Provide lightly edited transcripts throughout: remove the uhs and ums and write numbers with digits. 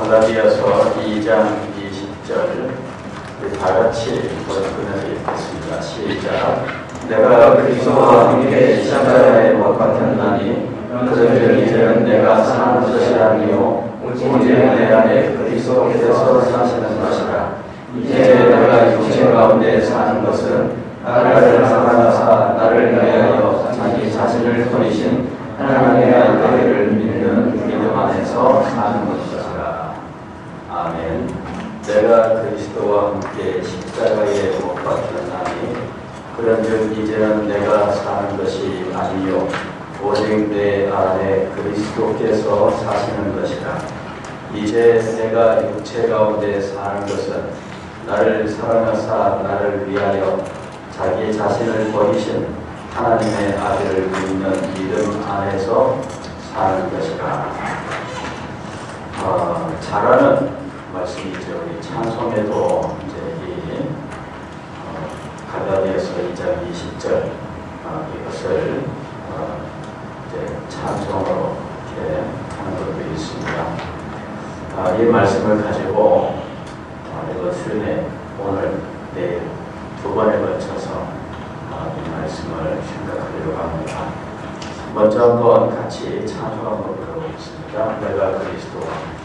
갈라디아서 2장 20절 우리 다같이 번역을 읽겠습니다. 시작. 내가 그리스도와 함께 십자가에 못 박혔나니 그런즉 이제는 내가 사는 것이 아니요 오직 내 안에 그리스도께서 사시는 것이라. 이제 내가 육체 가운데 사는 것은 나를 사랑하사 나를 위하여 자기 자신을 버리신 하나님의 아들을 믿는 믿음 안에서 사는 것이라. 아멘. 내가 그리스도와 함께 십자가에 못 박혔나니 그런즉 이제는 내가 사는 것이 아니요 오직 내 안에 그리스도께서 사시는 것이라. 이제 내가 육체 가운데 사는 것은 나를 사랑하사 나를 위하여 자기 자신을 버리신 하나님의 아들을 믿는 믿음 안에서 사는 것이라. 잘하는 말씀이죠. 우리 찬송에도 이제 이 갈라디아서 2장 20절 이것을 이제 찬송으로 이렇게 하는 것도 있습니다. 이 말씀을 가지고 이것을 오늘 내일 두 번에 걸쳐서 이 말씀을 생각하려고 합니다. 먼저 한번 같이 찬송 한번 불러보겠습니다. 내가 그리스도와 함께.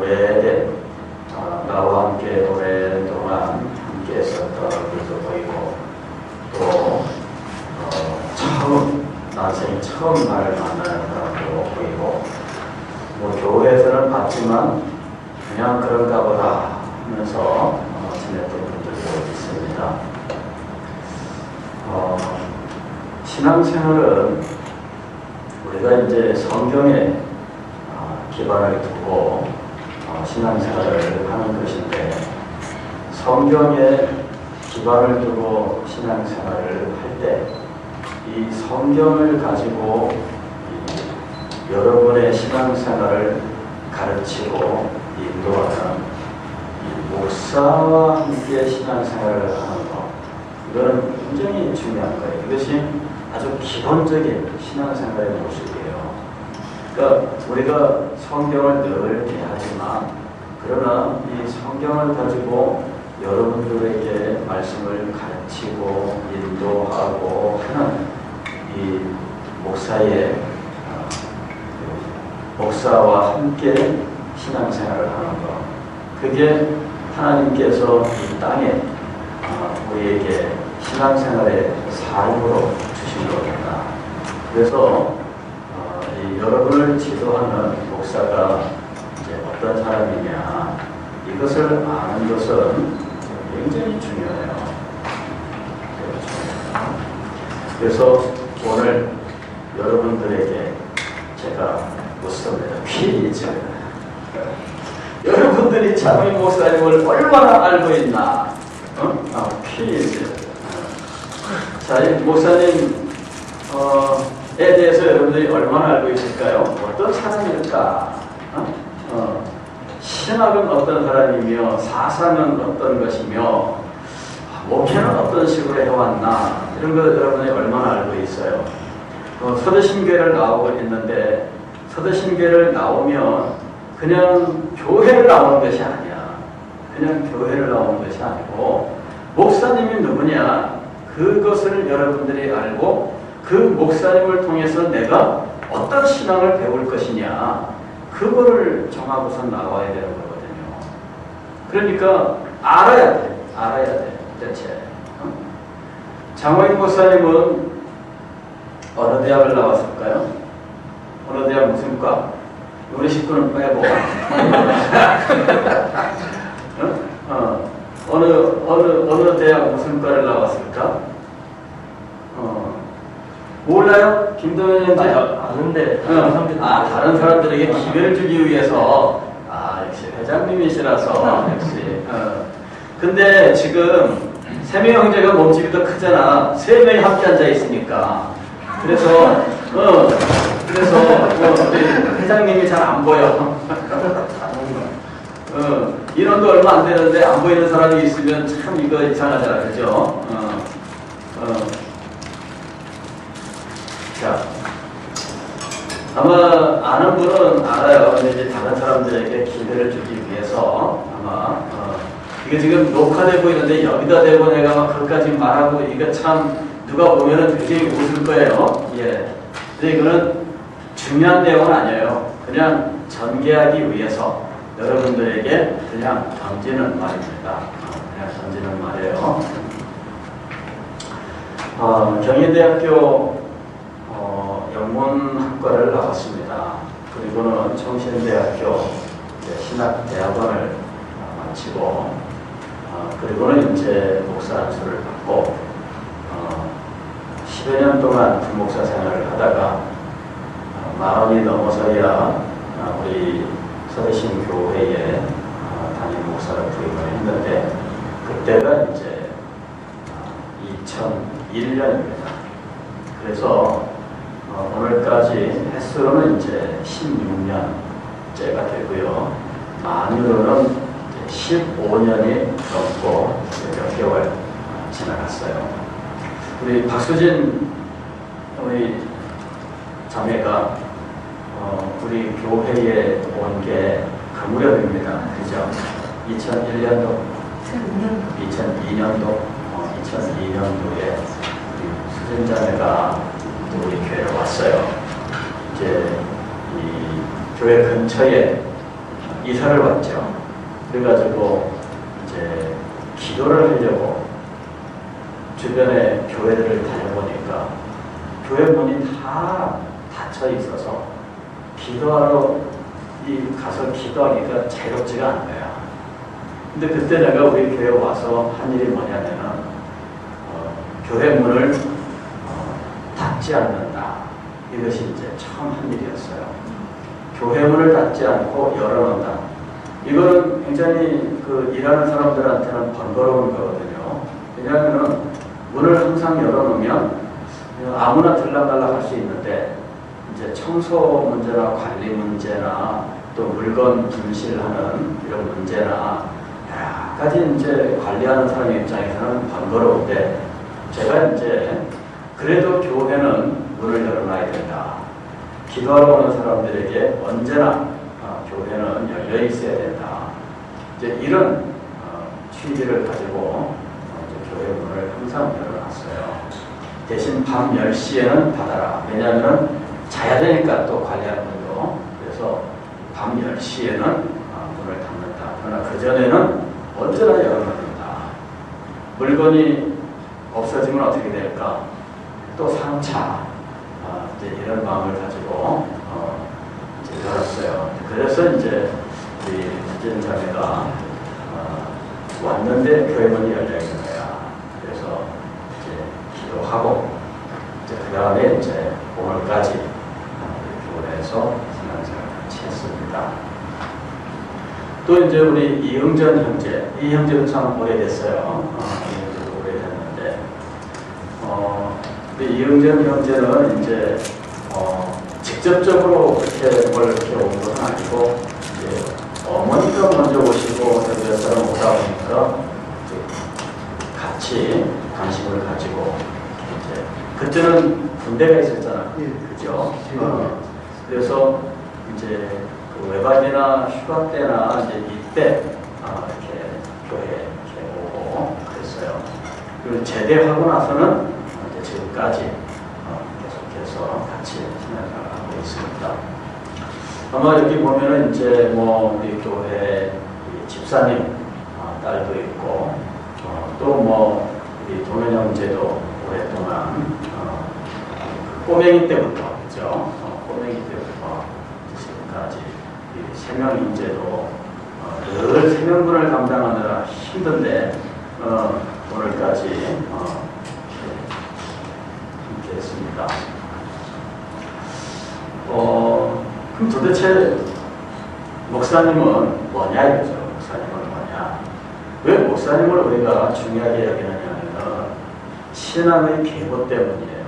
오래된 나와 함께 오랫동안 함께 했었던 선생님 처음 말을 만나는 사람도 보이고, 뭐 교회에서는 봤지만 그냥 그런가 보다 하면서 지냈던 분들도 있습니다. 신앙생활은 우리가 이제 성경에 기반을 두고 신앙생활을 하는 것인데, 성경에 기반을 두고 신앙생활을 할 때 이 성경을 가지고 여러분의 신앙생활을 가르치고 인도하는 이 목사와 함께 신앙생활을 하는 것, 이거는 굉장히 중요한 거예요. 이것이 아주 기본적인 신앙생활의 모습이에요. 그러니까 우리가 성경을 늘 대하지만, 그러나 이 성경을 가지고 여러분들에게 말씀을 가르치고 인도하고 하는 이 목사와 함께 신앙생활을 하는 것, 그게 하나님께서 이 땅에 우리에게 신앙생활의 삶으로 주신 겁니다. 그래서 여러분을 지도하는 목사가 이제 어떤 사람이냐, 이것을 아는 것은 굉장히 중요해요. 그래서 오늘 여러분들에게 제가 묻습니다. 퀴즈. 여러분들이 장로님 목사님을 얼마나 알고 있나? 퀴즈. 자, 이 목사님 에 대해서 여러분들이 얼마나 알고 있을까요? 어떤 사람일까? 신학은 어떤 사람이며, 사상은 어떤 것이며, 목회는 어떤 식으로 해왔나, 이런 거 여러분이 얼마나 알고 있어요? 서대신교회를 나오고 있는데, 서대신교회를 나오면 그냥 교회를 나오는 것이 아니야. 그냥 교회를 나오는 것이 아니고, 목사님이 누구냐, 그것을 여러분들이 알고 그 목사님을 통해서 내가 어떤 신앙을 배울 것이냐, 그거를 정하고서 나와야 되는 거거든요. 그러니까 알아야 돼 대체. 장호인 목사님은 어느 대학을 나왔을까요? 어느 대학 무슨 과? 우리 식구는 빼고 어느 대학 무슨 과를 나왔을까? 몰라요? 김도현 현재 아는데 다른 사람들에게 기회를 주기 위해서 역시 회장님이시라서 역시 근데 지금 세명 형제가 몸집이 더 크잖아. 3명이 함께 앉아 있으니까. 그래서 우리 회장님이 잘 안 보여. 인원도 얼마 안 되는데 안 보이는 사람이 있으면 참 이거 이상하잖아, 그죠? 자, 아마 아는 분은 알아요. 근데 이제 다른 사람들에게 기회를 주기 위해서 아마 이게 지금 녹화되고 있는데 여기다 대고 내가 막 그것까지 말하고 이거 참 누가 보면은 굉장히 웃을 거예요. 예. 근데 이거는 중요한 내용은 아니에요. 그냥 전개하기 위해서 여러분들에게 그냥 던지는 말입니다. 그냥 던지는 말이에요. 경희대학교 영문학과를 나왔습니다. 그리고는 청신대학교 신학대학원을 마치고 그리고는 이제 목사 안수를 받고 10여 년 동안 부목사 생활을 하다가 40이 넘어서야 우리 서대신 교회에 담임 목사를 부임을 했는데, 그때가 이제 2001년입니다. 그래서 오늘까지 횟수로는 이제 16년째가 되고요. 만으로는 15년이 넘고 몇 개월 지나갔어요. 우리 박수진 우리 자매가 우리 교회에 온 게 그 무렵입니다. 그죠? 2001년도, 2002년도에 우리 수진 자매가 우리 교회에 왔어요. 이제 이 교회 근처에 이사를 왔죠. 그래가지고 이제 기도를 하려고 주변에 교회들을 다녀보니까 교회 문이 다 닫혀 있어서 기도하러 가서 기도하기가 자유롭지가 않은 거야. 근데 그때 내가 우리 교회 와서 한 일이 뭐냐면은 교회 문을 닫지 않는다. 이것이 이제 처음 한 일이었어요. 교회 문을 닫지 않고 열어놓는다. 이거는 굉장히 일하는 사람들한테는 번거로운 거거든요. 왜냐하면 문을 항상 열어놓으면 아무나 들락날락 할 수 있는데 이제 청소 문제나 관리 문제나 또 물건 분실하는 이런 문제나 여러 가지 이제 관리하는 사람 입장에서는 번거로운데 제가 이제 그래도 교회는 문을 열어놔야 된다. 기도하러 오는 사람들에게 언제나 교회는 열려 있어야 된다. 이제 이런 취지를 가지고 교회 문을 항상 열어놨어요. 대신 밤 10시에는 닫아라. 왜냐하면 자야 되니까 또 관리하는 분도. 그래서 밤 10시에는 문을 닫는다. 그러나 그전에는 언제나 열어놓는다. 물건이 없어지면 어떻게 될까? 또 상차. 이제 이런 마음을 가지고 이제 열었어요. 그래서 이제 우리 지진 자매가 왔는데 교회 문이 열려 있는 거야. 그래서 이제 기도하고 이제 그 다음에 이제 오늘까지 교회에서 신앙생활을 같이 했습니다. 또 이제 우리 이흥전 형제, 이 형제도 참 오래됐어요. 이 형제도 오래됐는데, 우리 이흥전 형제는 이제 직접적으로 그렇게 뭘 이렇게 온 건 아니고, 이제 어머니가 먼저 오시고 몇 사람 오다 보니까 같이 관심을 가지고 이제 그때는 군대가 있었잖아, 그죠? 그래서 이제 그 외박이나 휴가 때나 이제 이때 이렇게 교회에 이렇게 오고 그랬어요. 그리고 제대하고 나서는 이제 지금까지 계속해서 같이 신앙생활을 하고 있습니다. 아마 여기 보면은 이제 뭐 우리 교회 집사님 딸도 있고 또 뭐 우리 동현 형제도 오랫동안 꼬맹이 때부터 그죠? 꼬맹이 때부터 지금까지 세 명 인재도 늘 세명분을 감당하느라 힘든데 오늘까지 함께 했습니다. 그럼 도대체 목사님은 뭐냐 이거죠. 목사님은 뭐냐. 왜 목사님을 우리가 중요하게 여기느냐면 신앙의 계보 때문이에요.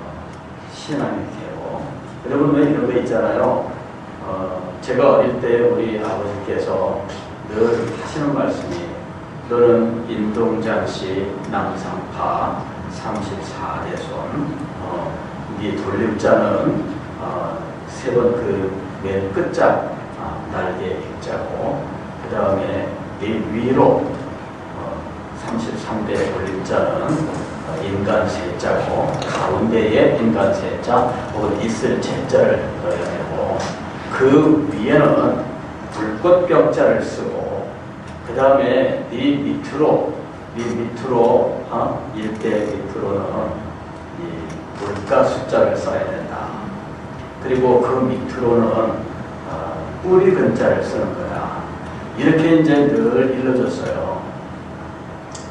신앙의 계보. 여러분 왜 이런 거 있잖아요. 제가 어릴 때 우리 아버지께서 늘 하시는 말씀이 너는 인동장씨 남상파 34대손 네 돌림자는 세 번 그 맨 끝자 날개 입자고 그 다음에 이 위로 33대 돌림자는 인간 세자고 가운데에 인간 세자 혹은 있을 제자를 넣어야 되고 그 위에는 불꽃병자를 쓰고 그 다음에 네 밑으로 일대 밑으로는 이 물가 숫자를 써야 된다. 그리고 그 밑으로는 뿌리 근자를 쓰는 거야. 이렇게 이제 늘 일러줬어요.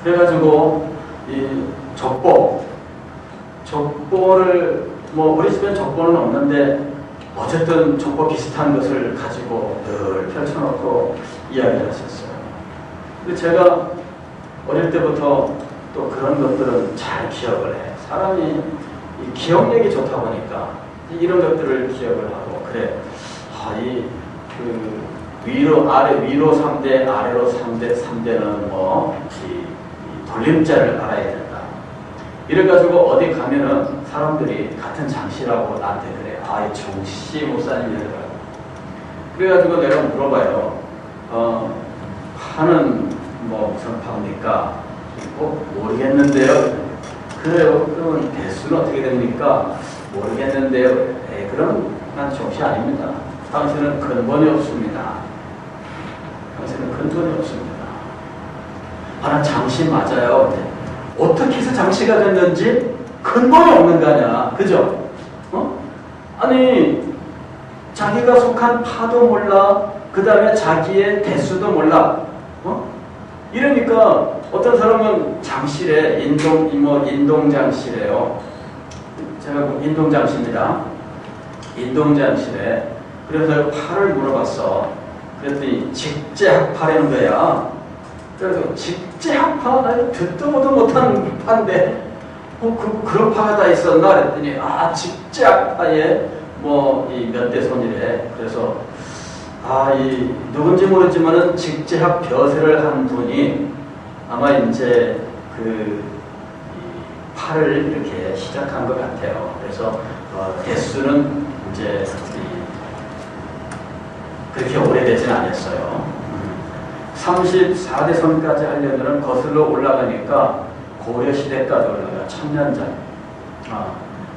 그래가지고 이 족보를 뭐 우리 집엔 족보는 없는데 어쨌든 족보 비슷한 것을 가지고 늘 펼쳐놓고 이야기를 하셨어요. 근데 제가 어릴 때부터 또 그런 것들은 잘 기억을 해. 사람이 이 기억력이 좋다 보니까 이런 것들을 기억을 하고 그래. 위로 3대, 아래로 3대는 이 돌림자를 알아야 된다. 이래가지고 어디 가면은 사람들이 같은 장씨라고 나한테 그래. 이 정씨 목사님이더라고. 그래가지고 내가 물어봐요. 파는 무슨 파입니까? 모르겠는데요. 그래요. 그러면 대수는 어떻게 됩니까? 모르겠는데요. 그럼 난 정씨 아닙니다. 당신은 근본이 없습니다. 당신은 근본이 없습니다. 난 장씨 맞아요. 어떻게 해서 장씨가 됐는지 근본이 없는 거 아니야. 그죠? 아니 자기가 속한 파도 몰라. 그 다음에 자기의 대수도 몰라. 이러니까 어떤 사람은 장실에 인동장실에요. 제가 인동장실입니다. 인동장실에 그래서 파를 물어봤어. 그랬더니 직제학파라는 거야. 그래서 직제학파? 나 듣도 보도 못한 파인데 그런 파가 다 있었나? 그랬더니 직제학파에 이 몇 대 손이래. 그래서 이 누군지 모르지만은 직제학 벼슬을 한 분이 아마 이제 이 파를 이렇게 시작한 것 같아요. 그래서 대수는 이제 그렇게 오래되진 않았어요. 34대 선까지 하려면 거슬러 올라가니까 고려시대까지 올라가. 1000년 전.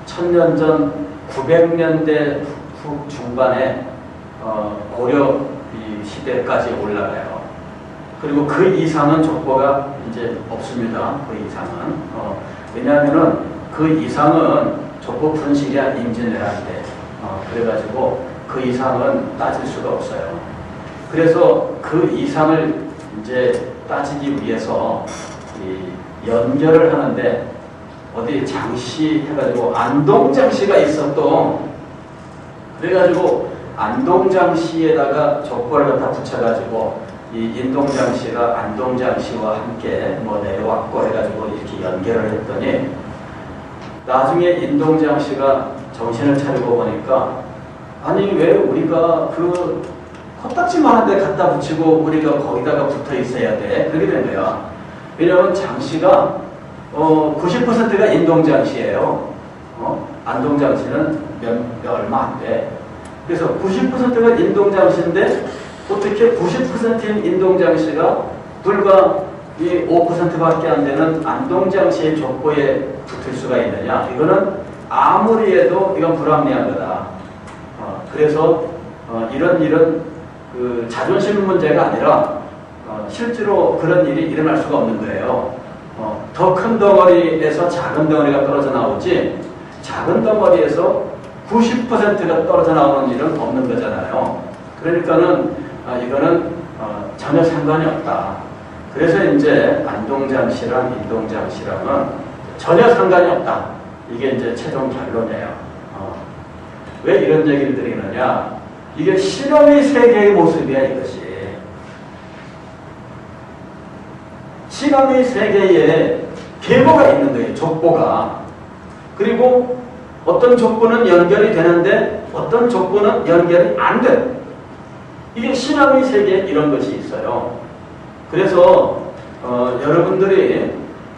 1000년 전 900년대 중반에 고려 시대까지 올라가요. 그리고 그 이상은 족보가 이제 없습니다. 그 이상은. 왜냐하면은 그 이상은 족보 분실이야 임진왜란때. 그래가지고 그 이상은 따질 수가 없어요. 그래서 그 이상을 이제 따지기 위해서 연결을 하는데 어디 장씨 해가지고 안동장씨가 있었던. 그래가지고 안동장씨에다가 족보를 갖다 붙여가지고 이 인동장씨가 안동장씨와 함께 내려왔고 해가지고 이렇게 연결을 했더니 나중에 인동장씨가 정신을 차리고 보니까 아니 왜 우리가 그 코딱지만한 데 갖다 붙이고 우리가 거기다가 붙어 있어야 돼? 그렇게 된 거야. 왜냐하면 장씨가 90%가 인동장씨예요. 안동장씨는 얼마 안 돼. 그래서 90%가 인동장씨인데 어떻게 90%인 인동장씨가 불과 이 5%밖에 안 되는 안동장씨의 족보에 붙을 수가 있느냐? 이거는 아무리 해도 이건 불합리한 거다. 그래서 이런 그 자존심 문제가 아니라 실제로 그런 일이 일어날 수가 없는 거예요. 더 큰 덩어리에서 작은 덩어리가 떨어져 나오지 작은 덩어리에서 90%가 떨어져 나오는 일은 없는 거잖아요. 그러니까는 이거는 전혀 상관이 없다. 그래서 이제 안동장씨랑 인동장씨랑은 전혀 상관이 없다. 이게 이제 최종 결론이에요. 왜 이런 얘기를 드리느냐? 이게 신앙의 세계의 모습이야, 이것이. 신앙의 세계에 계보가 있는 거예요, 족보가. 그리고 어떤 족보는 연결이 되는데 어떤 족보는 연결이 안 돼. 이게 신앙의 세계에 이런 것이 있어요. 그래서 여러분들이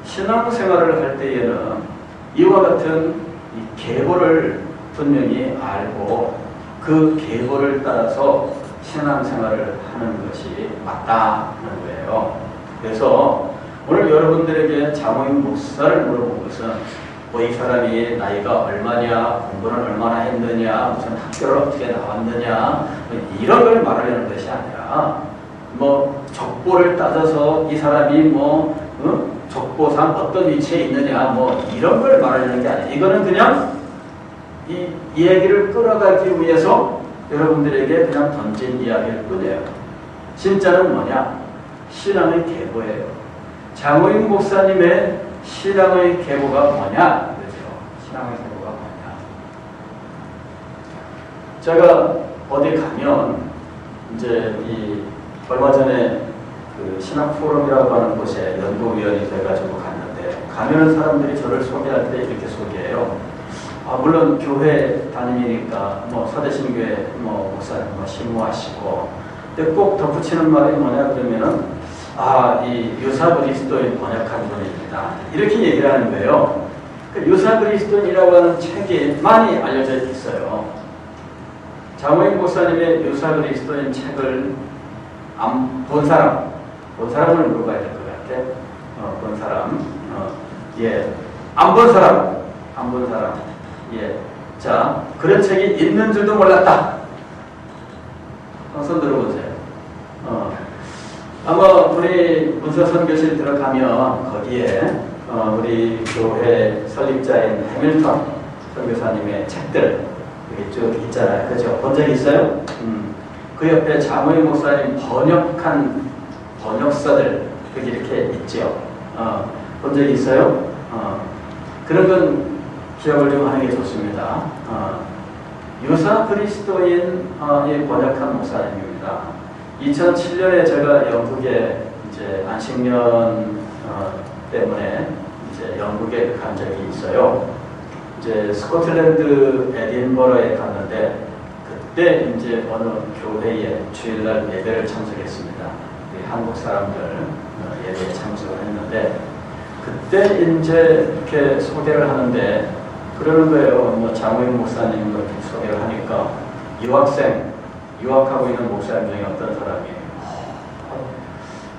신앙생활을 할 때에는 이와 같은 이 계보를 분명히 알고 그 계보를 따라서 신앙생활을 하는 것이 맞다는 거예요. 그래서 오늘 여러분들에게 장로인 목사를 물어본 것은 이 사람이 나이가 얼마냐, 공부는 얼마나 했느냐, 무슨 학교를 어떻게 나왔느냐 이런 걸 말하려는 것이 아니라 족보를 따져서 이 사람이 족보상 어떤 위치에 있느냐 이런 걸 말하려는 게 아니에요. 이거는 그냥 이 얘기를 끌어가기 위해서 여러분들에게 그냥 던진 이야기일 뿐이에요. 진짜는 뭐냐? 신앙의 계보예요. 장호인 목사님의 신앙의 계보가 뭐냐? 그렇죠. 신앙의 계보가 뭐냐? 제가 어디 가면 이제 얼마 전에 그 신학 포럼이라고 하는 곳에 연구위원이 돼가지고 갔는데 가면은 사람들이 저를 소개할 때 이렇게 소개해요. 물론 교회 다니니까 서대신교회 목사님 신무하시고 근데 꼭 덧붙이는 말이 뭐냐 그러면은 이 유사 그리스도인 번역한 분입니다. 이렇게 얘기를 하는 거예요. 그 유사 그리스도인이라고 하는 책이 많이 알려져 있어요. 장호인 목사님의 유사 그리스도인 책을 안 본 사람을 물어봐야 될 것 같아. 본 사람, 안 본 사람, 자, 그런 책이 있는 줄도 몰랐다. 손 들어보세요. 아마 우리 문서선교실 들어가면 거기에 우리 교회 설립자인 해밀턴 선교사님의 책들 여기 쭉 있잖아요. 그죠? 본 적 있어요? 그 옆에 장호희 목사님 번역한 번역서들 여기 이렇게 있죠. 본 적 있어요? 그런 건 기억을 좀 하는 게 좋습니다. 유사 그리스도인이 번역한 목사님입니다. 2007년에 제가 영국에 이제 안식년 때문에 이제 영국에 간 적이 있어요. 이제 스코틀랜드 에딘버러에 갔는데 그때 이제 어느 교회에 주일날 예배를 참석했습니다. 한국 사람들 예배에 참석을 했는데 그때 이제 이렇게 소개를 하는데 그러는 거예요. 뭐 장호인 목사님 같은 소개를 하니까 유학하고 있는 목사님 중에 어떤 사람이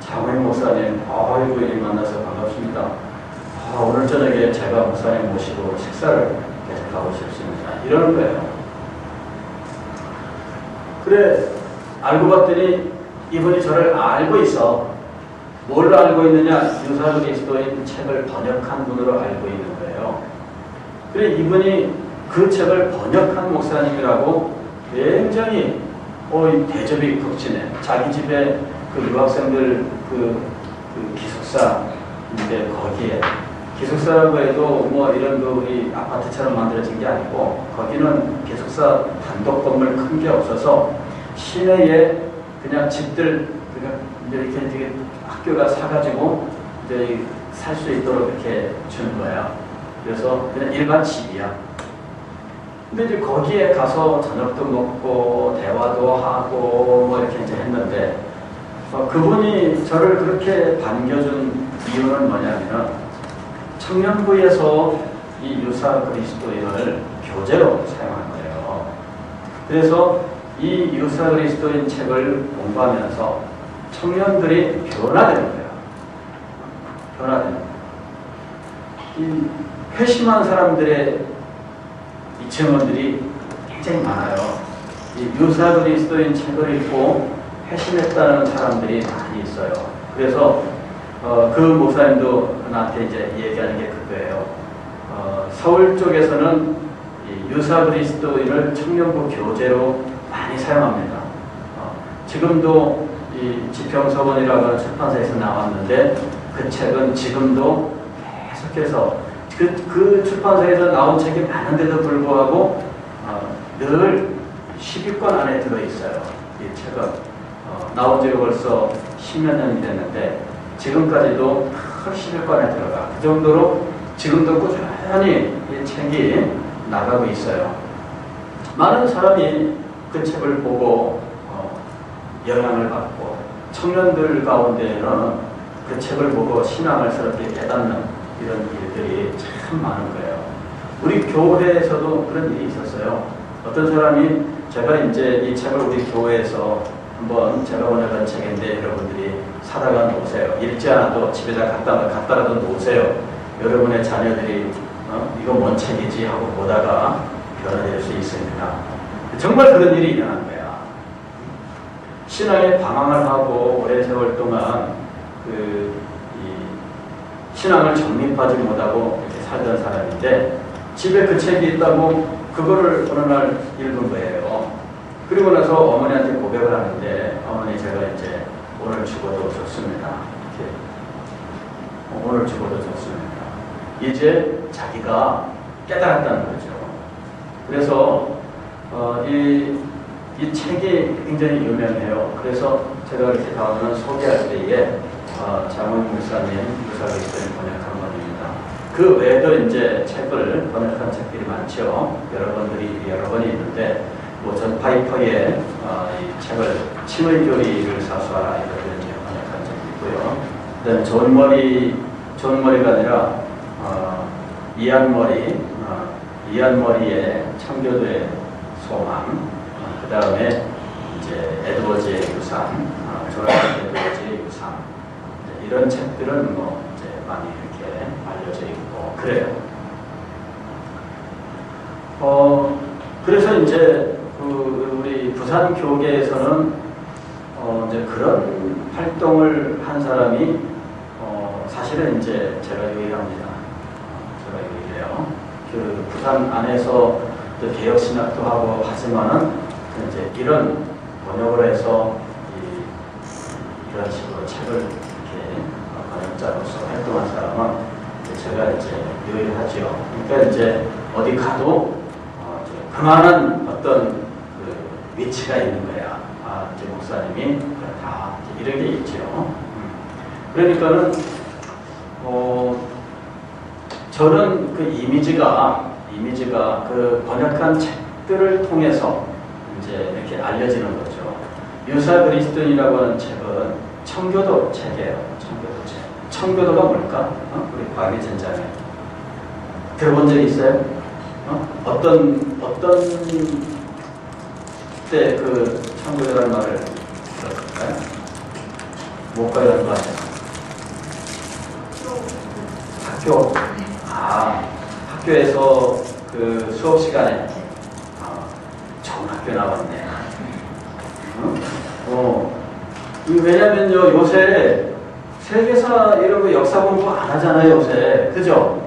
장호인 목사님, 아이고 이 만나서 반갑습니다. 오늘 저녁에 제가 목사님 모시고 식사를 계속 하고 싶습니다. 이러는 거예요. 그래 알고 봤더니 이분이 저를 알고 있어. 뭘 알고 있느냐? 유사 그리스도인 책을 번역한 분으로 알고 있는 거예요. 그래 이분이 그 책을 번역한 목사님이라고 굉장히 대접이 극진해. 자기 집에 그 유학생들 그 기숙사인데 거기에 기숙사라고 해도 뭐 이런 우리 아파트처럼 만들어진 게 아니고 거기는 기숙사 단독 건물 큰 게 없어서 시내에 그냥 집들 이렇게 되게 학교가 사가지고 이제 살 수 있도록 이렇게 주는 거야. 그래서 그냥 일반 집이야. 근데 이제 거기에 가서 저녁도 먹고 대화도 하고 뭐 이렇게 이제 했는데 그분이 저를 그렇게 반겨준 이유는 뭐냐면은 청년부에서 이 유사 그리스도인을 교재로 사용한 거예요. 그래서 이 유사 그리스도인 책을 공부하면서 청년들이 변화되는 거예요. 변화되는 거예요. 이 회심한 사람들의 이 증언들이 굉장히 많아요. 이 유사 그리스도인 책을 읽고 회심했다는 사람들이 많이 있어요. 그래서 그 목사님도 나한테 이제 얘기하는 게 그거예요. 서울 쪽에서는 이 유사 그리스도인을 청년부 교재로 많이 사용합니다. 지금도 이 지평서원이라고 하는 출판사에서 나왔는데 그 책은 지금도 계속해서 그 출판사에서 나온 책이 많은데도 불구하고 늘 10위권 안에 들어있어요. 이 책은 나온 지가 벌써 10몇 년이 됐는데 지금까지도 10위권에 들어가. 그 정도로 지금도 꾸준히 이 책이 나가고 있어요. 많은 사람이 그 책을 보고 영향을 받고 청년들 가운데는 그 책을 보고 신앙을 새롭게 깨닫는 이런 일들이 참 많은 거예요. 우리 교회에서도 그런 일이 있었어요. 어떤 사람이 제가 이제 이 책을 우리 교회에서 한번 제가 번역한 책인데 여러분들이 사다가 놓으세요. 읽지 않아도 집에다 갖다라도 놓으세요. 여러분의 자녀들이 이거 뭔 책이지 하고 보다가 변화될 수 있습니다. 정말 그런 일이 일어난 거야. 신앙에 방황을 하고 오랜 세월 동안 신앙을 정립하지 못하고 이렇게 살던 사람인데 집에 그 책이 있다고 그거를 어느 날 읽은 거예요. 그리고 나서 어머니한테 고백을 하는데 어머니 제가 이제 오늘 죽어도 좋습니다. 이렇게 오늘 죽어도 좋습니다. 이제 자기가 깨달았다는 거죠. 그래서 이 책이 굉장히 유명해요. 그래서 제가 이렇게 다음은 소개할 때에 장훈 목사님 유사 그리스도인 번역한 것입니다. 그 외에도 이제 책을 번역한 책들이 많죠. 여러분들이 여러 번이 있는데 전 파이퍼의 이 책을 침의 교리를 사수하라 이런 번역한 책이 있고요. 그다음에 존 머리가 아니라 이안 머리의 청교도의 소망. 그 다음에 이제 에드워즈의 유산, 조나단 에드워즈의 유산 이런 책들은 뭐 이제 많이 이렇게 알려져 있고 그래요. 그래서 이제 우리 부산 교계에서는 이제 그런 활동을 한 사람이 사실은 이제 제가 유일합니다. 제가 유일해요. 그 부산 안에서 또 개혁신학도 하고 하지만은 이제 이런 번역을 해서 이런 식으로 책을 이렇게 번역자로서 활동한 사람은 제가 이제 유일하죠. 그러니까 이제 어디 가도 그만한 어떤 그 위치가 있는 거야. 이제 목사님이 다 이런 게 있죠. 그러니까는 저는 그 이미지가 그 번역한 책들을 통해서 이제 이렇게 알려지는 거죠. 유사 그리스도인이라고 하는 책은 청교도 책이에요. 청교도 책. 청교도가 뭘까? 우리 과학의 전장에 들어본 적 있어요? 어떤 때 그 청교도라는 말을 들었을까요? 뭐가라는 거 아니에요? 학교. 학교에서 그 수업 시간에 좋은 학교 나왔네. 왜냐면요, 요새 세계사 이런 거 역사 공부 안 하잖아요, 요새. 그죠?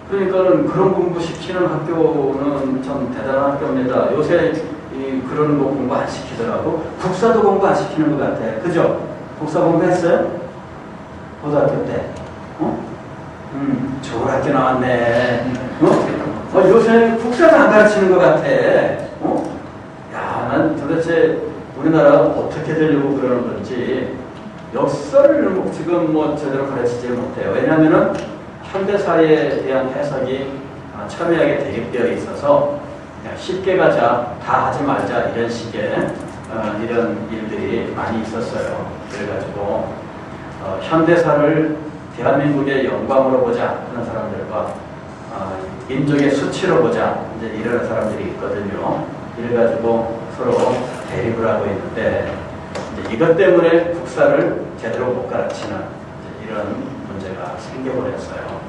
그러니까는 그런 공부 시키는 학교는 참 대단한 학교입니다. 요새 그런 거 공부 안 시키더라고. 국사도 공부 안 시키는 것 같아. 그죠? 국사 공부했어요? 고등학교 때. 좋은 학교 나왔네. 요새 국사도 안 가르치는 것 같아. 난 도대체 우리나라가 어떻게 되려고 그러는 건지 역사를 지금 제대로 가르치지 못해요. 왜냐하면은 현대사에 대한 해석이 첨예하게 대립되어 있어서 그냥 쉽게 가자, 다 하지 말자 이런 식의 이런 일들이 많이 있었어요. 그래가지고 현대사를 대한민국의 영광으로 보자 하는 사람들과 민족의 수치로 보자 이제 이런 사람들이 있거든요. 이래가지고 서로 대립을 하고 있는데 이제 이것 때문에 국사를 제대로 못 가르치는 이런 문제가 생겨버렸어요.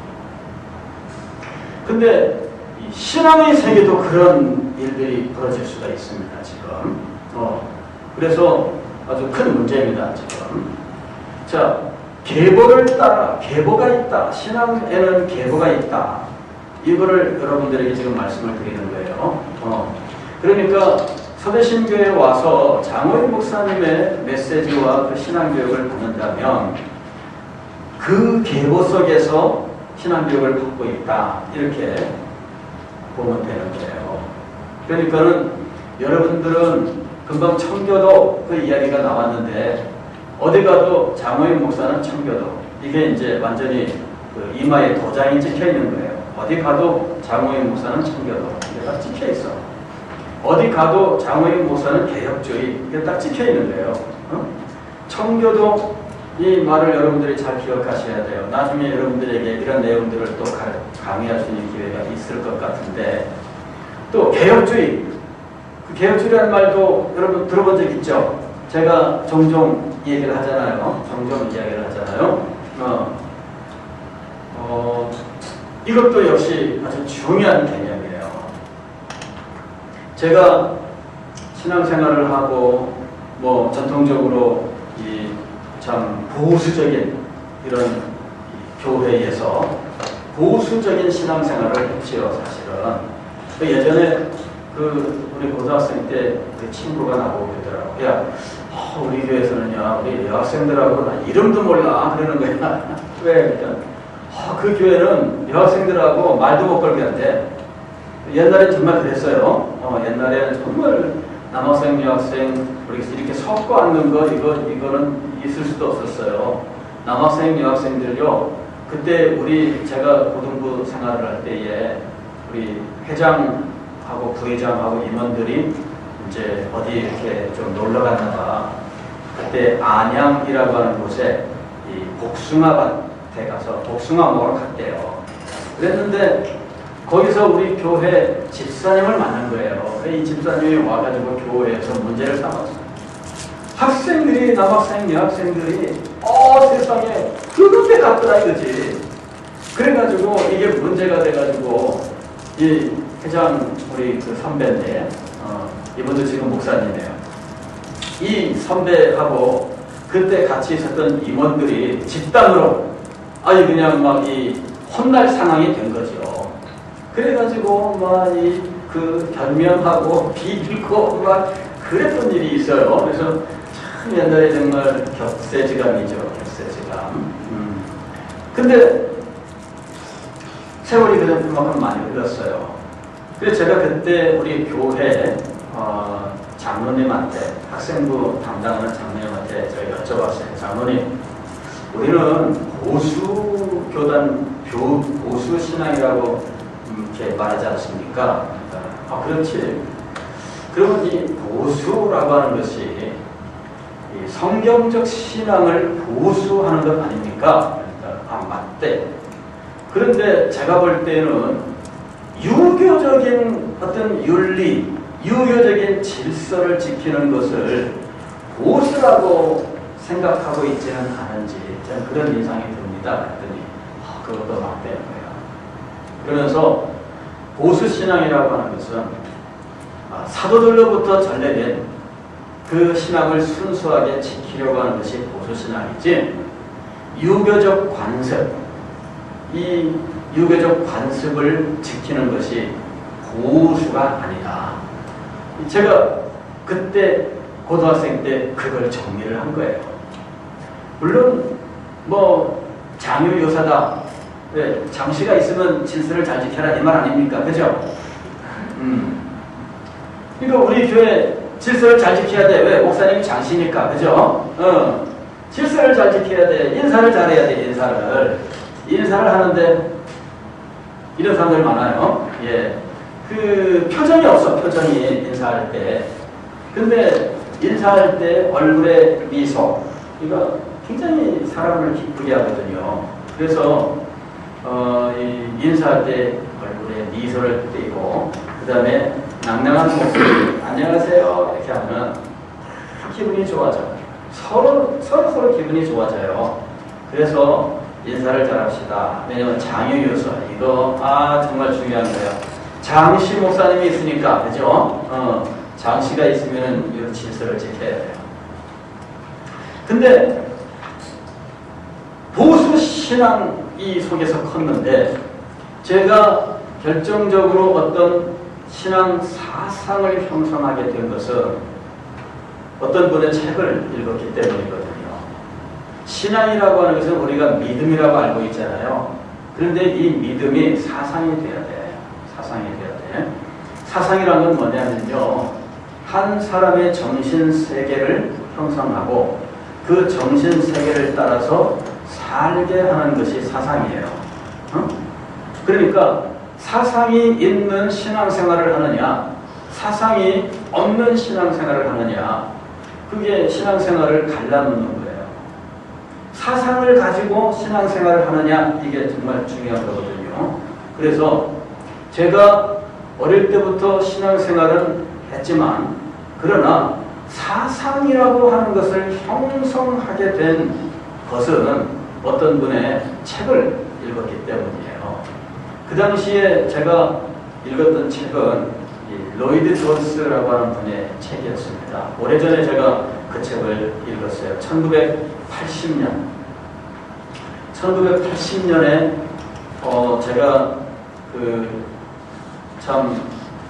근데 이 신앙의 세계도 그런 일들이 벌어질 수가 있습니다. 지금 그래서 아주 큰 문제입니다. 지금 자. 계보를 따라 계보가 있다. 신앙에는 계보가 있다. 이거를 여러분들에게 지금 말씀을 드리는 거예요. 그러니까 서대신교회에 와서 장호인 목사님의 메시지와 그 신앙교육을 받는다면 그 계보 속에서 신앙교육을 받고 있다. 이렇게 보면 되는 거예요. 그러니까는 여러분들은 금방 청교도 그 이야기가 나왔는데 어디 가도 장호인 목사는 청교도. 이게 이제 완전히 그 이마에 도장이 찍혀 있는 거예요. 어디 가도 장호인 목사는 청교도. 이게 딱 찍혀 있어. 어디 가도 장호인 목사는 개혁주의. 이게 딱 찍혀 있는 거예요. 청교도 이 말을 여러분들이 잘 기억하셔야 돼요. 나중에 여러분들에게 이런 내용들을 또 강의할 수 있는 기회가 있을 것 같은데 또 개혁주의. 그 개혁주의라는 말도 여러분 들어본 적 있죠? 제가 종종 얘기를 하잖아요. 종종 이야기를 하잖아요. 이것도 역시 아주 중요한 개념이에요. 제가 신앙생활을 하고 전통적으로 참 보수적인 이런 교회에서 보수적인 신앙생활을 했지요. 사실은 예전에 우리 고등학생 때 그 친구가 나보고 그러더라고. 야, 우리 교회에서는요, 우리 여학생들하고 이름도 몰라 그러는 거야. 왜? 그러니까 그 교회는 여학생들하고 말도 못 걸게 한대. 옛날에 정말 그랬어요. 옛날에는 정말 남학생, 여학생 우리 이렇게 섞어 앉는 거 이거는 있을 수도 없었어요. 남학생, 여학생들요. 그때 제가 고등부 생활을 할 때에 우리 회장하고 부회장하고 임원들이 이제 어디 이렇게 좀 놀러 갔나 봐. 그때 안양이라고 하는 곳에 이 복숭아밭에 가서 복숭아 먹으러 갔대요. 그랬는데 거기서 우리 교회 집사님을 만난 거예요. 이 집사님이 와가지고 교회에서 문제를 삼았어요. 학생들이, 남학생, 여학생들이 세상에 그렇게 갔더라 이거지. 그래가지고 이게 문제가 돼가지고 이 회장 우리 그 선배인데 이분도 지금 목사님이에요. 이 선배하고 그때 같이 있었던 임원들이 집단으로 그냥 막 혼날 상황이 된 거죠. 그래가지고 막 그 변명하고 비빌고 막 그랬던 일이 있어요. 그래서 참 옛날에 정말 격세지감이죠. 격세지감. 근데 세월이 그만큼 많이 흘렀어요. 그래서 제가 그때 우리 교회 장로님한테, 학생부 담당하는 장로님한테 제가 여쭤봤어요. 장로님, 우리는 보수교단, 보수신앙이라고 이렇게 말하지 않습니까? 그렇지. 그러면 이 보수라고 하는 것이 이 성경적 신앙을 보수하는 것 아닙니까? 맞대. 그런데 제가 볼 때는 유교적인 어떤 윤리, 유교적인 질서를 지키는 것을 보수라고 생각하고 있지는 않은지 저는 그런 인상이 듭니다. 그랬더니 그것도 맞대는 거예요. 그러면서 보수신앙이라고 하는 것은 사도들로부터 전래된 그 신앙을 순수하게 지키려고 하는 것이 보수신앙이지, 유교적 관습, 이 유교적 관습을 지키는 것이 보수가 아니다. 제가 그때 고등학생 때 그걸 정리를 한 거예요. 물론 뭐 장유유사다, 네, 장씨가 있으면 질서를 잘 지켜라 이 말 아닙니까? 그죠? 그러니까 우리 교회 질서를 잘 지켜야 돼. 왜? 목사님이 장씨니까. 그죠? 질서를 잘 지켜야 돼. 인사를 잘해야 돼. 인사를 하는데 이런 사람들 많아요. 예. 그 표정이 없어. 표정이 인사할 때. 근데 인사할 때 얼굴에 미소, 이거 굉장히 사람을 기쁘게 하거든요. 그래서 인사할 때 얼굴에 미소를 띠고, 그 다음에 낭낭한 목소리, 안녕하세요 이렇게 하면 기분이 좋아져요. 서로 기분이 좋아져요. 그래서 인사를 잘합시다. 왜냐면 장유유서, 이거 정말 중요한 거예요. 장씨 목사님이 있으니까, 그죠? 장씨가 있으면 이런 질서를 지켜야 돼요. 근데 보수 신앙이 속에서 컸는데, 제가 결정적으로 어떤 신앙 사상을 형성하게 된 것은 어떤 분의 책을 읽었기 때문이거든요. 신앙이라고 하는 것은 우리가 믿음이라고 알고 있잖아요. 그런데 이 믿음이 사상이 돼야 돼. 사상이 돼야 돼. 사상이란 건 뭐냐면요, 한 사람의 정신세계를 형성하고 그 정신세계를 따라서 살게 하는 것이 사상이에요. 그러니까 사상이 있는 신앙생활을 하느냐, 사상이 없는 신앙생활을 하느냐, 그게 신앙생활을 갈라놓는 거예요. 사상을 가지고 신앙생활을 하느냐, 이게 정말 중요한 거거든요. 그래서 제가 어릴 때부터 신앙생활은 했지만, 그러나 사상이라고 하는 것을 형성하게 된 것은 어떤 분의 책을 읽었기 때문이에요. 그 당시에 제가 읽었던 책은 로이드 존스라고 하는 분의 책이었습니다. 오래전에 제가 그 책을 읽었어요. 1980년에 제가 참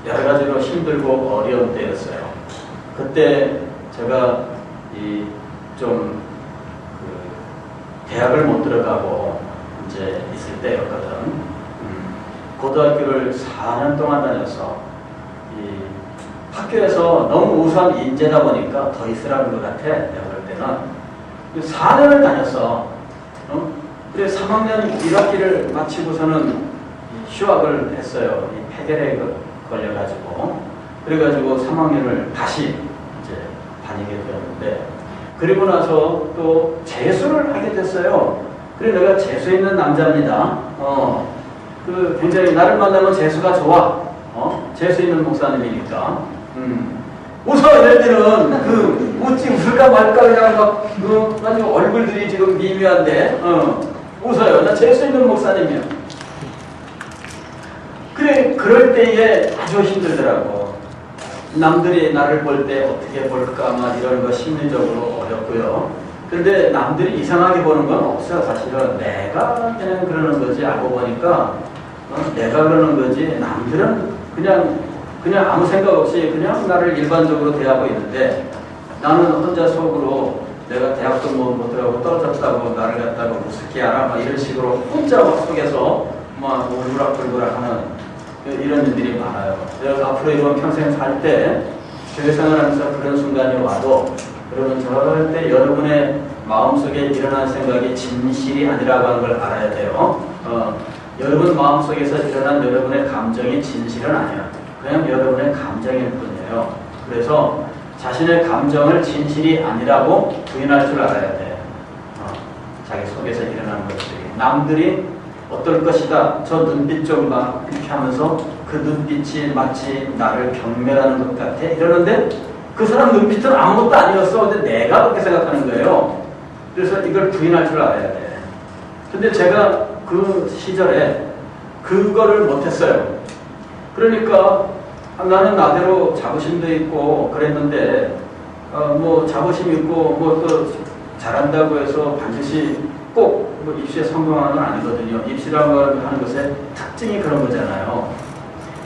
여러 가지로 힘들고 어려운 때였어요. 그때 제가 대학을 못 들어가고 이제 있을 때였거든. 고등학교를 4년 동안 다녀서 학교에서 너무 우수한 인재다 보니까 더 있으라는 것 같아. 내가 그럴 때는 4년을 다녔어. 그래 3학년 1학기를 마치고서는 휴학을 했어요. 이 폐결에 걸려가지고. 그래가지고 3학년을 다시 이제 다니게 되었는데, 그리고 나서 또 재수를 하게 됐어요. 그래 내가 재수 있는 남자입니다. 굉장히 나를 만나면 재수가 좋아. 재수 있는 목사님이니까. 웃어 이럴 때는 웃을까 말까 그냥 막 얼굴들이 지금 미묘한데 웃어요. 나 재수 있는 목사님이야. 그래 그럴 때에 아주 힘들더라고. 남들이 나를 볼 때 어떻게 볼까 막 이런 거 심리적으로 어렵고요. 근데 남들이 이상하게 보는 건 없어요. 사실은 내가 그냥 그러는 거지. 알고 보니까 내가 그러는 거지 남들은 그냥 아무 생각 없이 그냥 나를 일반적으로 대하고 있는데 나는 혼자 속으로 내가 대학도 못 들어가고 떨어졌다고 나를 갖다가 무섭게 하라 막 이런 식으로 혼자 속에서 막 울그락불그락 하는 이런 일들이 많아요. 내가 앞으로 이번 평생 살 때 교회 생활하면서 그런 순간이 와도 여러분 절대 여러분의 마음속에 일어난 생각이 진실이 아니라고 하는 걸 알아야 돼요. 여러분 마음속에서 일어난 여러분의 감정이 진실은 아니야. 그냥 여러분의 감정일 뿐이에요. 그래서 자신의 감정을 진실이 아니라고 부인할 줄 알아야 돼. 자기 속에서 일어나는 것들이. 남들이 어떨 것이다. 저 눈빛 좀 봐. 이렇게 하면서 그 눈빛이 마치 나를 경멸하는 것 같아. 이러는데 그 사람 눈빛은 아무것도 아니었어. 근데 내가 그렇게 생각하는 거예요. 그래서 이걸 부인할 줄 알아야 돼. 근데 제가 그 시절에 그거를 못했어요. 그러니까 나는 나대로 자부심도 있고 그랬는데 뭐 자부심 있고 뭐 또 잘한다고 해서 반드시 꼭 뭐 입시에 성공하는 건 아니거든요. 입시라고 하는 것의 특징이 그런 거잖아요.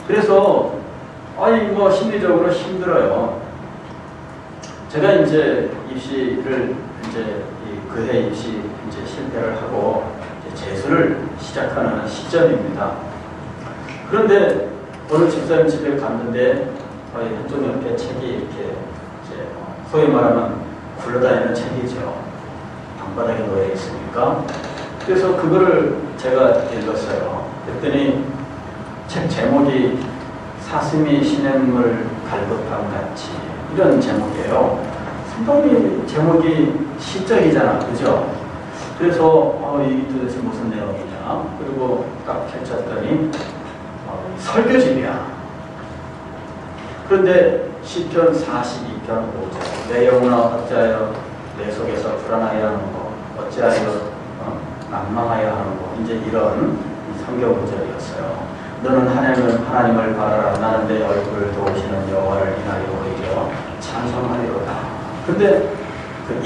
그래서 뭐 심리적으로 힘들어요. 제가 이제 입시를 이제 그해 입시 이제 실패를 하고 이제 재수를 시작하는 시점입니다. 그런데 어느 집사님 집에 갔는데 한쪽 옆에 책이 이렇게 이제 소위 말하면 굴러다니는 책이죠. 방바닥에 놓여 있으니까. 그래서 그거를 제가 읽었어요. 그랬더니 책 제목이 사슴이 시냇물 갈급함 같이 이런 제목이에요. 상당히 제목이 시적이잖아, 그죠? 그래서 이게 도대체 무슨 내용이냐? 그리고 딱 펼쳤더니 설교집이야. 그런데 시편 42편 5절 내 영혼아 어찌하여 내 속에서 불안하여 하는 거 어찌하여 난망하여 하는 거 이제 이런 성경 구절이었어요. 너는 하나님을 바라라. 나는 내 얼굴을 도우시는 여호와를 인하여 오히려 찬송하리로다. 근데 그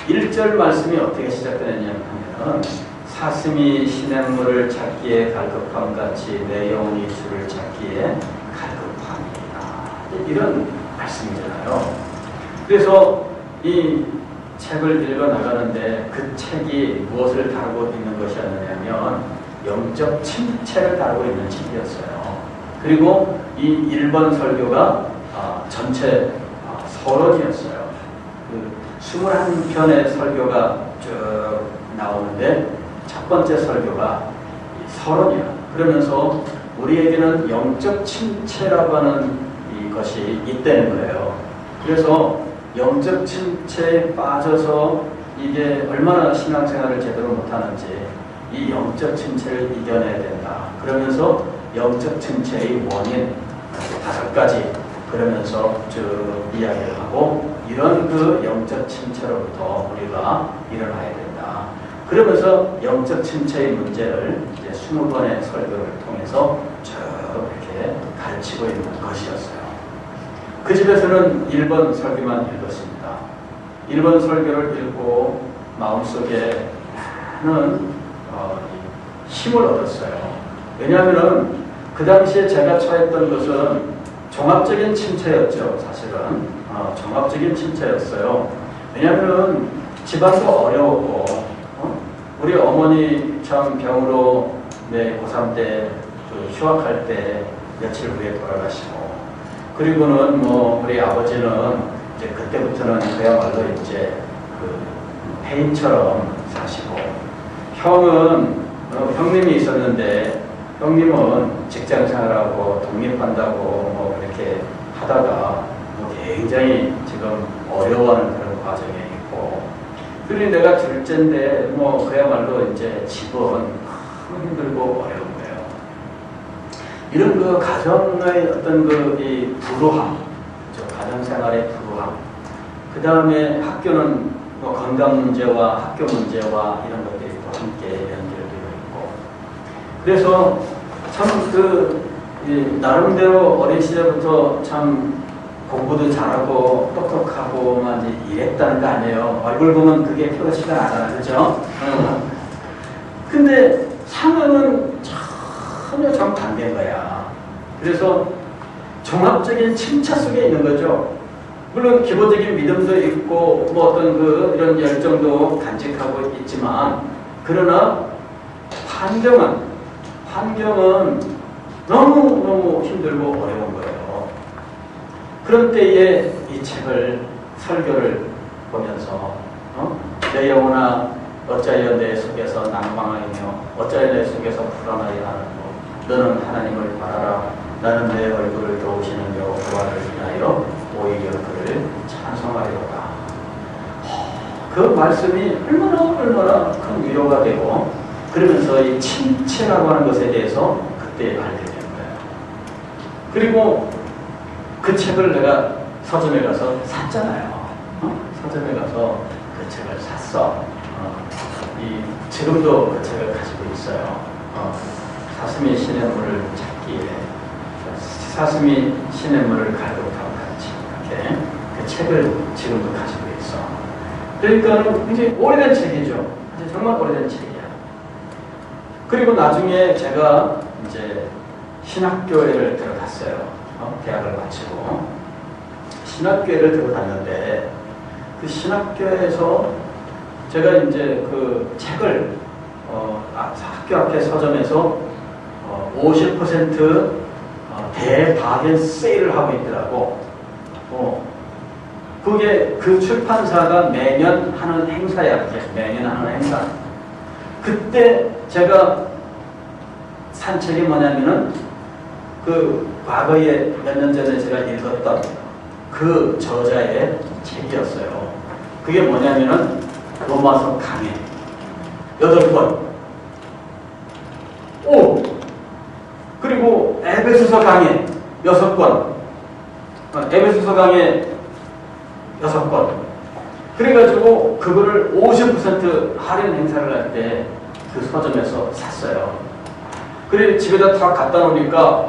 1절 말씀이 어떻게 시작되느냐 하면 사슴이 시냇물을 찾기에 갈급함 같이 내 영혼이 주를 찾기에 갈급함이다. 이런 말씀이잖아요. 그래서 이 책을 읽어 나가는데 그 책이 무엇을 다루고 있는 것이었느냐면 영적 침체를 다루고 있는 책이었어요. 그리고 이 1번 설교가 전체 서론이었어요. 그 21편의 설교가 쭉 나오는데 첫 번째 설교가 서론이야. 그러면서 우리에게는 영적 침체라고 하는 이것이 있다는 거예요. 그래서 영적 침체에 빠져서 이게 얼마나 신앙생활을 제대로 못하는지 이 영적 침체를 이겨내야 된다. 그러면서 영적 침체의 원인 5가지 그러면서 쭉 이야기를 하고 이런 그 영적 침체로부터 우리가 일어나야 된다. 그러면서 영적 침체의 문제를 이제 20번의 설교를 통해서 쭉 이렇게 가르치고 있는 것이었어요. 그 집에서는 1번 설교만 읽었습니다. 1번 설교를 읽고 마음속에 많은 힘을 얻었어요. 왜냐하면 그 당시에 제가 처했던 것은 종합적인 침체였죠. 사실은 종합적인 침체였어요. 왜냐하면 집안도 어려웠고 우리 어머니 참 병으로 내 고3 때 휴학할 때 며칠 후에 돌아가시고 그리고는 뭐 우리 아버지는 이제 그때부터는 그야말로 이제 그 폐인처럼 사시고 형님이 있었는데 형님은 직장 생활하고 독립한다고 뭐 그렇게 하다가 뭐 굉장히 지금 어려워하는 그런 과정에 있고 그리고 내가 둘째인데 뭐 그야말로 이제 집은 너무 힘들고 어려운 거예요. 이런 그 가정의 어떤 이 불우함, 가정생활의 불우함, 그 다음에 학교는 뭐 건강 문제와 학교 문제와 이런 것들이 또 함께 연결되어 있고, 그래서 참 나름대로 어린 시절부터 참 공부도 잘하고 똑똑하고만 이랬다는 거 아니에요. 얼굴 보면 그게 그렇지가 않아, 그죠? 근데 상황은 전혀 정반대인 거야. 그래서 종합적인 칭찬 속에 있는 거죠. 물론 기본적인 믿음도 있고 뭐 어떤 이런 열정도 간직하고 있지만, 그러나 환경은 너무 힘들고 어려운 거예요. 그런 때에 이 책을, 설교를 보면서 내 영혼아 어찌하여 내 속에서 낭망하며 어찌하여 내 속에서 불안하여 하는고, 너는 하나님을 바라라. 나는 내 얼굴을 도우시는 여호와를 인하여 오히려 그를 찬송하리로다. 그 말씀이 얼마나 큰 위로가 되고, 그러면서 이 칭찬이라고 하는 것에 대해서 그때 알게 된 거예요. 그리고 그 책을 내가 서점에 가서 샀잖아요. 서점에 가서 그 책을 샀어. 지금도 그 책을 가지고 있어요. 사슴이 신의 물을 찾기에, 사슴이 신의 물을 갈급하고 같이 이렇게 그 책을 지금도 가지고 있어. 그러니까 굉장히 오래된 책이죠. 정말 오래된 책이야. 그리고 나중에 제가 이제 신학교회를 들어갔어요. 대학을 마치고 신학교회를 들어갔는데, 그 신학교에서 제가 이제 그 책을 학교 앞에 서점에서 50% 대바겐 세일을 하고 있더라고. 그게 그 출판사가 매년 하는 행사야. 매년 하는 행사. 그때 제가 산 책이 뭐냐면은 그 과거에 몇 년 전에 제가 읽었던 그 저자의 책이었어요. 그게 뭐냐면은 로마서 강해 8권. 그리고 에베소서 강해 6권. 에베소서 강해 6권. 그래가지고 그거를 50% 할인 행사를 할 때 그 서점에서 샀어요. 그래 집에다 다 갖다 놓으니까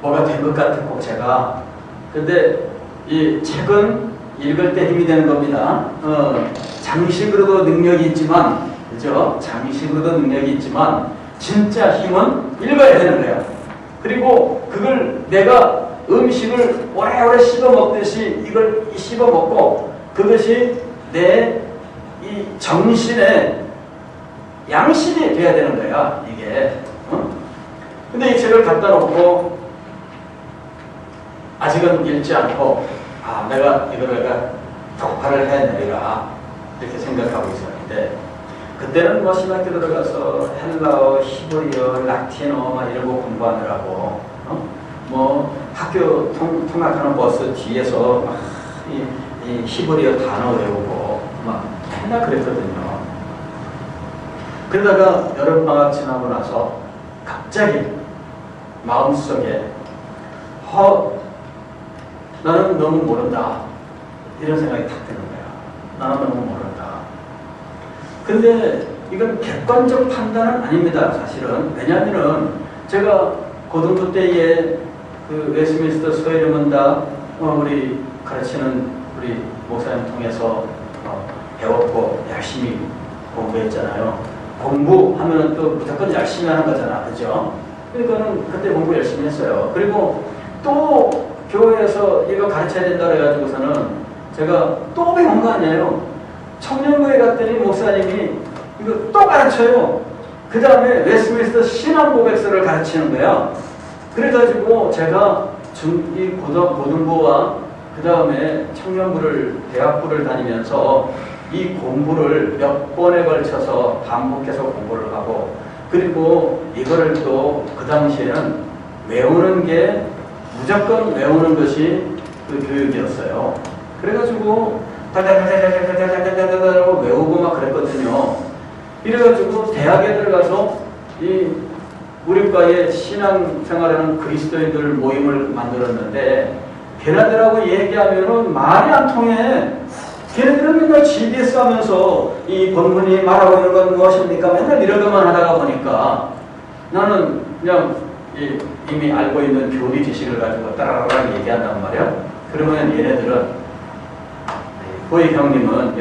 뭐가 된 것 같았고 제가. 근데 이 책은 읽을 때 힘이 되는 겁니다. 장식으로도 능력이 있지만, 그죠? 장식으로도 능력이 있지만 진짜 힘은 읽어야 되는 거야. 그리고 그걸 내가 음식을 오래오래 씹어 먹듯이 이걸 씹어 먹고, 그것이 내 이 정신의 양식이 돼야 되는 거야, 이게. 근데 이 책을 갖다 놓고 아직은 읽지 않고, 내가 독파를 해내리라 이렇게 생각하고 있었는데, 그때는 뭐 신학교 들어가서 헬라어, 히브리어, 라틴어 이런 거 공부하느라고 뭐 학교 통학하는 버스 뒤에서 이 히브리어 단어 외우고 막 맨날 그랬거든요. 그러다가 여름방학 지나고 나서 갑자기 마음속에 나는 너무 모른다 이런 생각이 탁 드는 거야. 나는 너무 모른다. 근데 이건 객관적 판단은 아닙니다, 사실은. 왜냐하면은 제가 고등부 때에 그 웨스트민스터 소회문다 우리 가르치는 우리 목사님 통해서 배웠고 열심히 공부했잖아요. 공부하면은 또 무조건 열심히 하는 거잖아, 그죠? 그러니까는 그때 공부 열심히 했어요. 그리고 또 교회에서 이거 가르쳐야 된다 그래가지고서는 제가 또 배운 거 아니에요. 청년부에 갔더니 목사님이 이거 또 가르쳐요. 그 다음에 웨스트민스터 신앙고백서를 가르치는 거야. 그래가지고 제가 이 고등부와 그 다음에 청년부를, 대학부를 다니면서 이 공부를 몇 번에 걸쳐서 반복해서 공부를 하고, 그리고 이거를 또 그 당시에는 외우는 게 무조건 외우는 것이 그 교육이었어요. 그래가지고 달달달달달달달달달달 외우고 막 그랬거든요. 이래가지고 대학에 들어가서 이 우리과의 신앙생활하는 그리스도인들 모임을 만들었는데, 걔네들하고 얘기하면은 말이 안 통해. 걔네들은 맨날 GBS 하면서 이 본문이 말하고 있는 건 무엇입니까? 맨날 이런 것만 하다가 보니까 나는 그냥 이미 알고 있는 교리 지식을 가지고 따라라라 얘기한단 말이야. 그러면 얘네들은 보이 형님은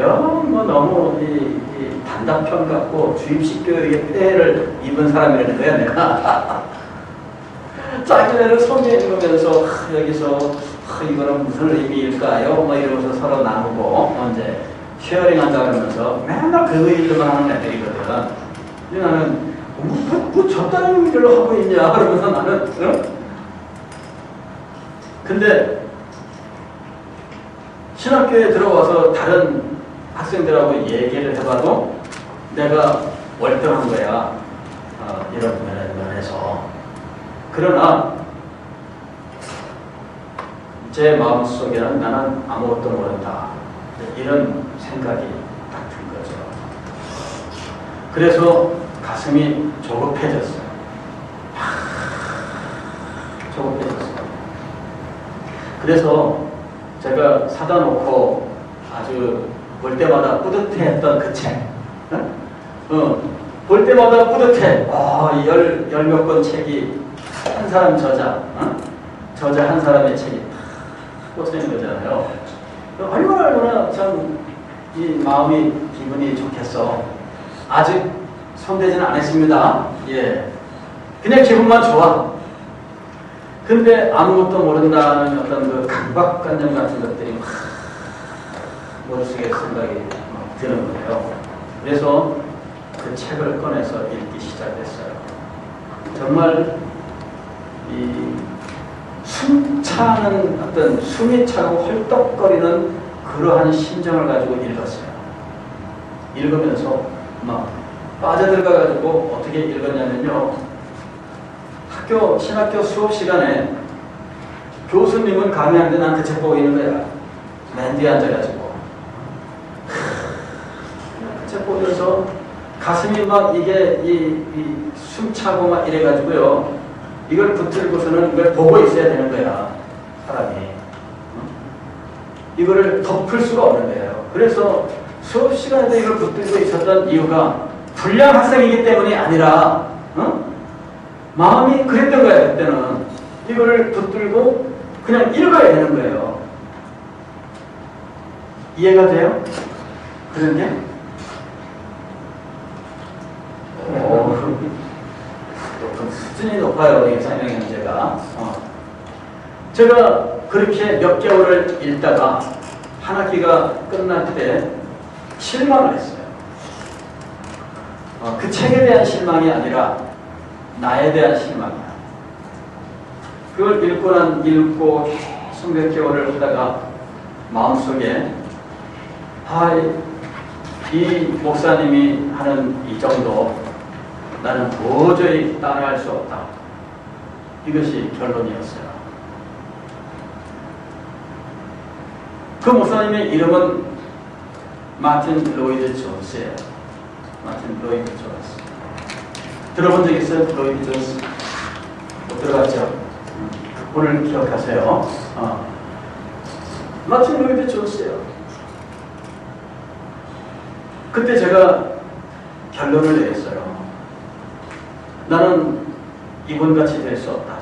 뭐 너무 이 단답형 갖고 주입식 교육의 폐해를 입은 사람이라는 거야, 내가. 자기네를 성경에 읽으면서 여기서 이거는 무슨 의미일까요? 뭐 이러면서 서로 나누고 이제 쉐어링 한다 그러면서 맨날 그 일들만 하는 애들이거든. 근데 나는 뭐 저딴 일을 하고 있냐 그러면서 나는 근데 신학교에 들어와서 다른 학생들하고 얘기를 해봐도 내가 월등한 거야. 이런 면에서. 그러나 제 마음속에는 나는 아무것도 모른다. 이런 생각이 딱 든 거죠. 그래서 가슴이 조급해졌어요. 조급해졌어요. 그래서 제가 사다 놓고 아주 볼 때마다 뿌듯해했던 그 책. 볼 때마다 뿌듯해. 열 몇 권 책이 한 사람 저자 한 사람의 책이 탁 꽂혀있는 거잖아요. 얼마나 참 이 마음이 기분이 좋겠어. 아직 손대지는 않았습니다. 예, 그냥 기분만 좋아. 근데 아무것도 모른다는 어떤 그 강박관념 같은 것들이 막 머릿속에 생각이 막 드는 거예요. 그래서 그 책을 꺼내서 읽기 시작했어요. 정말 이 숨차는 어떤 숨이 차고 헐떡거리는 그러한 심정을 가지고 읽었어요. 읽으면서 막 빠져들어가가지고 어떻게 읽었냐면요. 신학교 수업 시간에 교수님은 강의하는데 난 그 책 보고 있는 거야. 맨 뒤에 앉아가지고. 그 책 보면서 가슴이 막 이게 숨차고 막 이래가지고요. 이걸 붙들고서는 이걸 보고 있어야 되는 거야. 사람이. 이거를 덮을 수가 없는 거예요. 그래서 수업 시간에도 이걸 붙들고 있었던 이유가 불량 학생이기 때문이 아니라 마음이 그랬던 거야. 그때는 이거를 붙들고 그냥 읽어야 되는 거예요. 이해가 돼요? 그런 게? 수준이 높아요. 이 상영형제가. 제가 그렇게 몇 개월을 읽다가 한 학기가 끝날 때 실망을 했어요. 그 책에 대한 실망이 아니라 나에 대한 실망이야. 그걸 읽고 수백 개월을 하다가 마음속에 이 목사님이 하는 이 정도 나는 도저히 따라할 수 없다. 이것이 결론이었어요. 그 목사님의 이름은 마틴 로이드 존스예요. 마틴 로이드 존스. 들어본 적 있어요? 로이드 존스? 못 들어봤죠? 오늘 기억하세요. 마틴 로이드 존스예요. 그때 제가 결론을 내렸어요. 나는 이분같이 될 수 없다.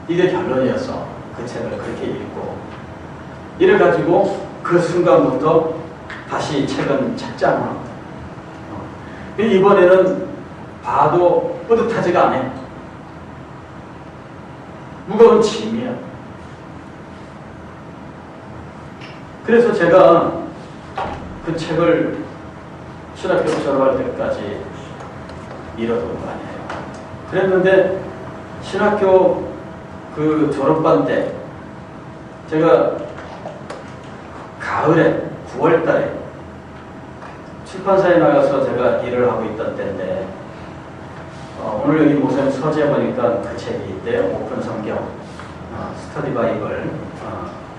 이게 결론이었어. 그 책을 그렇게 읽고. 이래가지고 그 순간부터 다시 책은 찾잖아. 이번에는 봐도 뿌듯하지가 않아. 무거운 짐이야. 그래서 제가 그 책을 신학교 졸업할 때까지 잃어둔 거 아니에요. 그랬는데 신학교 그 졸업반 때 제가 가을에 9월 달에 출판사에 나가서 제가 일을 하고 있던 때인데 오늘 여기 목사님 서재에 보니까 그 책이 있대요. 오픈 성경 스터디 바이블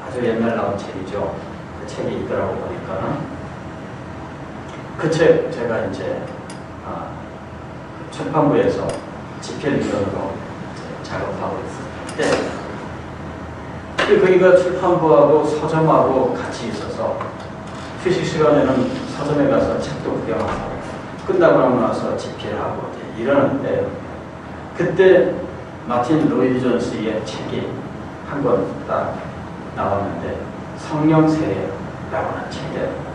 아주 옛날 나온 책이죠. 그 책이 있더라고 보니까 그 책 제가 이제 출판부에서 집필위원으로 작업하고 있을 때 거기가 출판부하고 서점하고 같이 있어서 휴식 시간에는 서점에 가서 책도 구경하고 끝나고 나서 집필하고 이러는데 그때 마틴 로이드 존스의 책이 한 권 딱 나왔는데 성령 세례라고 하는 책이에요.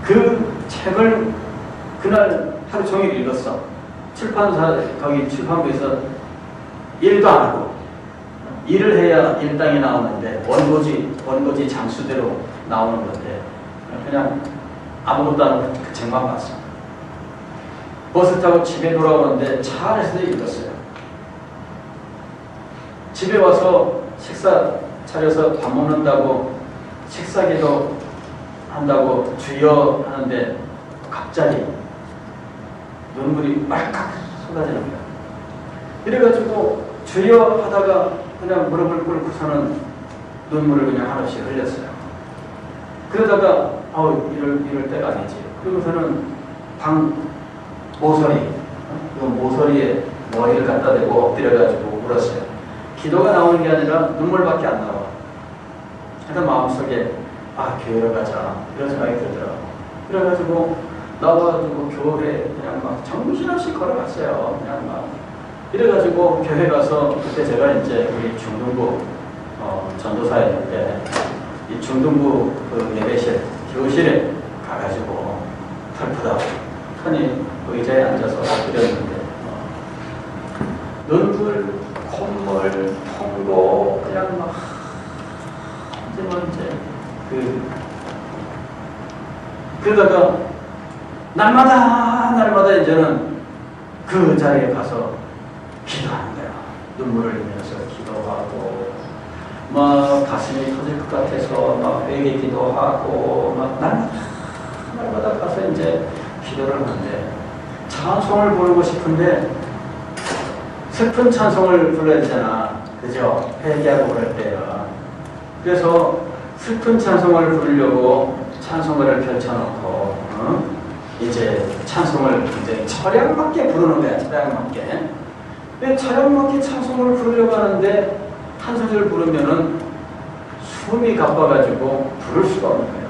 그 책을 그날 하루 종일 읽었어. 거기 출판부에서 일도 안 하고, 일을 해야 일당이 나오는데, 원고지 장수대로 나오는 건데, 그냥 아무것도 안 하고 그 책만 봤어. 버스 타고 집에 돌아오는데 차 안에서도 읽었어요. 집에 와서 식사 차려서 밥 먹는다고 식사기도 한다고 주여 하는데 갑자기 눈물이 빨칵 쏟아지는 거야. 이래가지고 주여 하다가 그냥 무릎을 꿇고서는 눈물을 그냥 하나씩 흘렸어요. 그러다가 이럴 때가 아니지. 그러고서는 모서리에 머리를 갖다 대고 엎드려가지고 울었어요. 기도가 나오는 게 아니라 눈물밖에 안 나와. 그래서 마음속에 교회로 가자 이런 생각이 들더라고. 그래가지고 나와가지고 교회 그냥 막 정신없이 걸어갔어요. 그냥 막 이래가지고 교회 가서 그때 제가 이제 우리 중등부 전도사였는데 이 중등부 그 예배실 교실에 가가지고 털푸다고 편히 의자에 앉아서 엎드렸는데 눈물, 콧물, 통도 그냥 막 이제 그러다가 날마다 이제는 그 자리에 가서 기도하는 거야. 눈물을 흘리면서 기도하고 막 가슴이 터질 것 같아서 막 회개 기도하고 막 날마다 가서 이제 기도를 하는데 찬송을 부르고 싶은데 슬픈 찬송을 불러야 되잖아. 그죠? 회개하고 그럴 때요. 그래서 슬픈 찬송을 부르려고 찬송가를 펼쳐놓고 이제 찬송을 굉장히 철양맞게 부르는 거야. 철양맞게. 근데 철양맞게 찬송을 부르려고 하는데 한 소절 부르면은 숨이 가빠가지고 부를 수가 없는 거야.